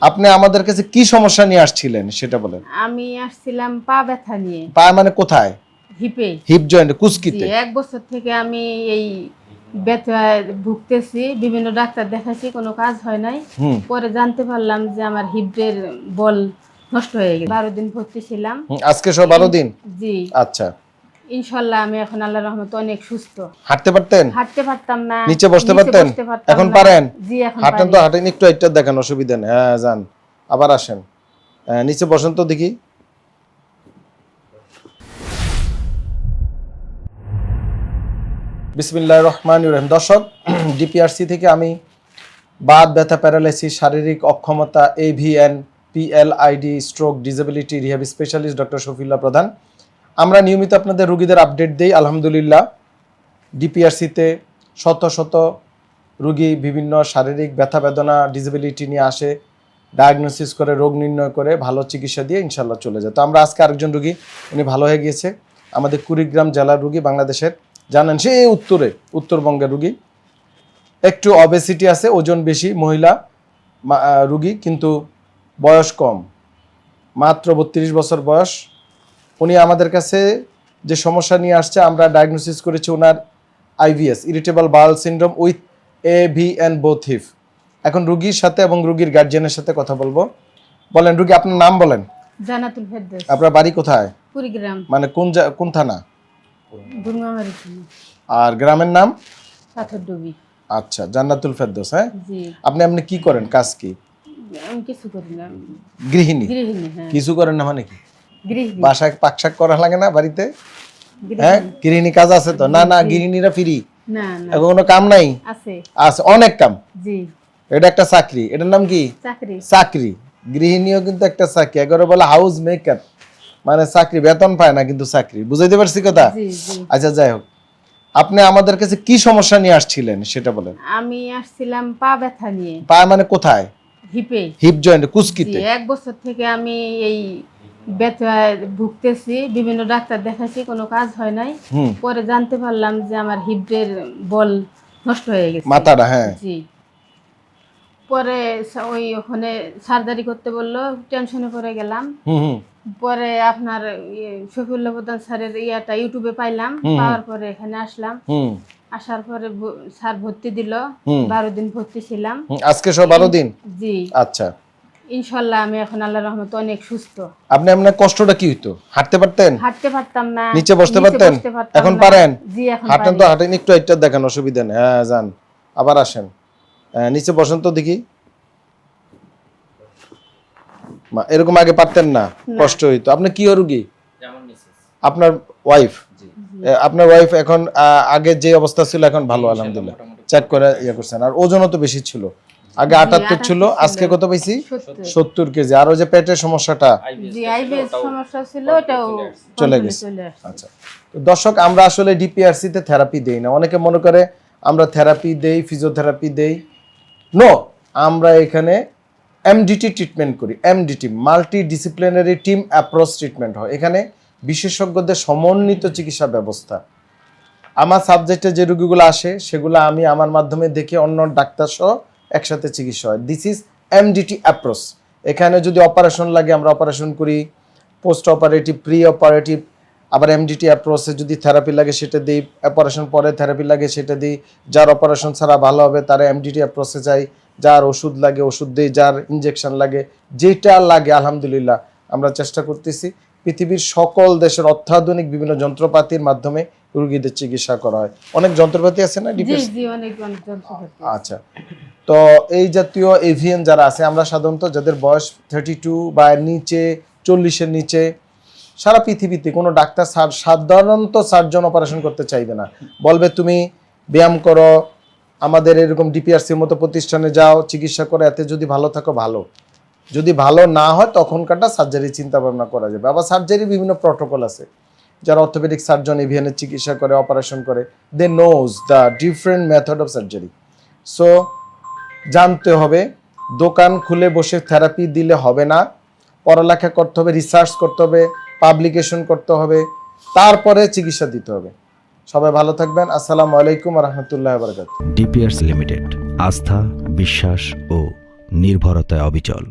আপনি আমাদের কাছে কি সমস্যা নিয়ে আসছিলেন সেটা বলেন। আমি আসছিলাম পা ব্যথা নিয়ে। পা মানে কোথায়? হিপে। Hip joint, কুস্কিতে। 1 বছর থেকে আমি এই ব্যথায় ভুগতেছি, বিভিন্ন ডাক্তার দেখাইছি, কোনো কাজ হয় নাই। পরে জানতে পারলাম যে আমার হিপের বল নষ্ট হয়ে গেছে। 12 দিন ভর্তি ছিলাম। আজকে সব 12 দিন? জি। আচ্ছা, ইনশাআল্লাহ আমি এখন আল্লাহর রহমতে অনেক সুস্থ। হাঁটতে পারতেন? হাঁটতে পারতাম না। নিচে বসতে পারতেন? এখন পারেন? জি, এখন হাঁটেন পারি। তো, হাঁটেন একটু, একটা দেখেন, অসুবিধা নেই। হ্যাঁ, যান, আবার আসেন। নিচে বসেন তো দেখি। বিসমিল্লাহির রহমানির রহিম। দর্শক, ডিপিআরসি থেকে আমি বাত ব্যথা, প্যারালাইসিস, শারীরিক অক্ষমতা, AVN, PLID, stroke, disability rehab specialist doctor Shafiullah প্রধান। আমরা নিয়মিত আপনাদের রোগীদের আপডেট দিই। আলহামদুলিল্লাহ, ডিপিআরসিতে শত শত রোগী বিভিন্ন শারীরিক ব্যথা বেদনা, ডিসেবিলিটি নিয়ে আসে, ডায়াগনোসিস করে, রোগ নির্ণয় করে, ভালো চিকিৎসা দিয়ে ইনশাল্লাহ চলে যায়। তো আমরা আজকে আরেকজন রোগী, উনি ভালো হয়ে গিয়েছে, আমাদের কুড়িগ্রাম জেলার রোগী, বাংলাদেশের, জানেন সে উত্তরবঙ্গের রোগী। একটু অবেসিটি আছে, ওজন বেশি, মহিলা রোগী, কিন্তু বয়স কম, মাত্র 32 বছর বয়স। উনি আমাদের কাছে যে সমস্যা নিয়ে আসছে, আমরা ডায়াগনোসিস করেছি ওনার IBS, irritable bowel syndrome with AVN both hip. এখন রোগীর সাথে এবং রোগীর গার্জিয়ানের সাথে কথা বলবো। বলেন রোগী, আপনার নাম বলেন। জান্নাতুল ফেরদৌস। আপনার বাড়ি কোথায়? কুড়িগ্রাম। মানে কোন থানা? বুড়মামারি থানা। আর গ্রামের নাম? পাথরডুবি। আচ্ছা, জান্নাতুল ফেরদৌস। হ্যাঁ, জি। আপনি কি করেন, কাজ কি? আমি কিছু করি না। গৃহিণী? হ্যাঁ। কিছু করেন না মানে কি? গৃহিণী। বাসায় পাকশাক করা লাগে না বাড়িতে? হ্যাঁ, গৃহিণী কাজ আছে তো? না, গৃহিণীরা ফ্রি? না, এখন কোনো কাম নাই? আছে, অনেক কাম। জি। এটা একটা চাকরি, এটার নাম কি? চাকরি। গৃহিণীও কিন্তু একটা চাকরি, এগারো বলে হাউস মেকার, মানে চাকরি, বেতন পায় না কিন্তু চাকরি। বুঝাইতে পারছি কথা? আচ্ছা, যাই হোক, আপনি আমাদের কাছে কি সমস্যা নিয়ে আসছিলেন সেটা বলেন। আমি আসছিলাম পা ব্যথা নিয়ে। পা মানে কোথায়? হিপে। Hip joint, কুস্কিতে। 1 বছর থেকে আমি এই ব্যথায় ভুগতেছি, বিভিন্ন ডাক্তার দেখাইছি, কোনো কাজ হয় নাই। পরে জানতে পারলাম যে আমার হিপের বল নষ্ট হয়ে গেছে, মাথাটা। হ্যাঁ, জি। পরে ওখানে সার্জারি করতে বললো, টেনশনে পড়ে গেলাম। পরে আপনার শফিউল্লাহ প্রধান স্যারের ইউটিউবে পাইলাম, পাওয়ার পরে এখানে আসলাম। আসার পরে স্যার ভর্তি দিল, 12 দিন ভর্তি ছিলাম। আজকে সব 12 দিন? জি। আচ্ছা, ইনশাআল্লাহ আমি এখন আল্লাহর রহমতে অনেক সুস্থ। আপনার কষ্টটা কি হইতো? হাঁটতে পারতেন? হাঁটতে পারতাম না। নিচে বসতে পারতেন? এখন পারেন? জি, এখন হাঁটেন তো, হাঁটেন একটু, একটা দেখেন, অসুবিধা নেই। হ্যাঁ, যান, আবার আসেন। নিচে বসেন তো দেখি। এরকম আগে পারতেন না, কষ্ট হইতো। আপনি কি রোগী? আপনার ওয়াইফ? আপনার ওয়াইফ এখন আগে যে অবস্থা ছিল এখন ভালো, আলহামদুলিল্লাহ। চেক করে করছেন। আর ওজনও তো বেশি ছিল, আগে 78 ছিল, আজকে কত পেয়েছি? 70 কেজি। আর ওই যে পেটের সমস্যাটা, জি, আইবিএস সমস্যা ছিল, ওটাও চলে গেছে। আচ্ছা, দর্শক, আমরা আসলে ডিপিআরসি তে থেরাপি দেই না। অনেকে মনে করে আমরা থেরাপি দেই, ফিজিওথেরাপি দেই। নো, আমরা এখানে এমডিটি ট্রিটমেন্ট করি। MDT, multi disciplinary team approach treatment হয়। এখানে বিশেষজ্ঞদের সমন্বিত চিকিৎসা ব্যবস্থা। আমার সাবজেক্টে যে রোগীগুলো আসে সেগুলো আমি আমার মাধ্যমে দেখে অন্য ডাক্তার সহ একসাথে চিকিৎসা হয়। This is MDT approach. এখানে যদি অপারেশন লাগে আমরা অপারেশন করি, পোস্ট অপারেটিভ, প্রি অপারেটিভ। আবার এমডিটি অ্যাপ্রোচে যদি থেরাপি লাগে সেটা দিই, অপারেশন পরে থেরাপি লাগে সেটা দিই। যার অপারেশন ছাড়া ভালো হবে তারা এমডিটি অ্যাপ্রোচে যায়। যার ওষুধ লাগে ওষুধ দিই, যার ইনজেকশন লাগে, যেটা লাগে আলহামদুলিল্লাহ আমরা চেষ্টা করতেছি। পৃথিবীর সকল দেশের অত্যাধুনিক বিভিন্ন যন্ত্রপাতির মাধ্যমে রোগীদের চিকিৎসা করা হয়। অনেক যন্ত্রপাতি আছে না? আচ্ছা, তো এই জাতীয় এভিএন যারা আছে, আমরা সাধারণত যাদের বয়স 32 বা নিচে, 40-এর নিচে, সারা পৃথিবীতে কোনো ডাক্তার সাধারণত সার্জন অপারেশন করতে চাইবে না। বলবে তুমি ব্যায়াম করো, আমাদের এরকম ডিপিআরসির মতো প্রতিষ্ঠানে যাও, চিকিৎসা করে, এতে যদি ভালো থাকো ভালো, যদি ভালো না হয় তখনকারটা সার্জারি চিন্তা ভাবনা করা যাবে। আবার সার্জারির বিভিন্ন প্রটোকল আছে। যারা অর্থোপেডিক সার্জন এভিএনের চিকিৎসা করে, অপারেশন করে, they know the different method of surgery. So জানতে হবে, দোকান খুলে বসে থেরাপি দিলে হবে না, পড়ালেখা করতে হবে, রিসার্চ করতে হবে, পাবলিকেশন করতে হবে, তারপরে চিকিৎসা দিতে হবে। সবাই ভালো থাকবেন। আসসালামু আলাইকুম ওয়া রাহমাতুল্লাহি ওয়া বারাকাতুহু। ডিপিআরসি লিমিটেড, আস্থা, বিশ্বাস ও নির্ভরতায় অবিচল।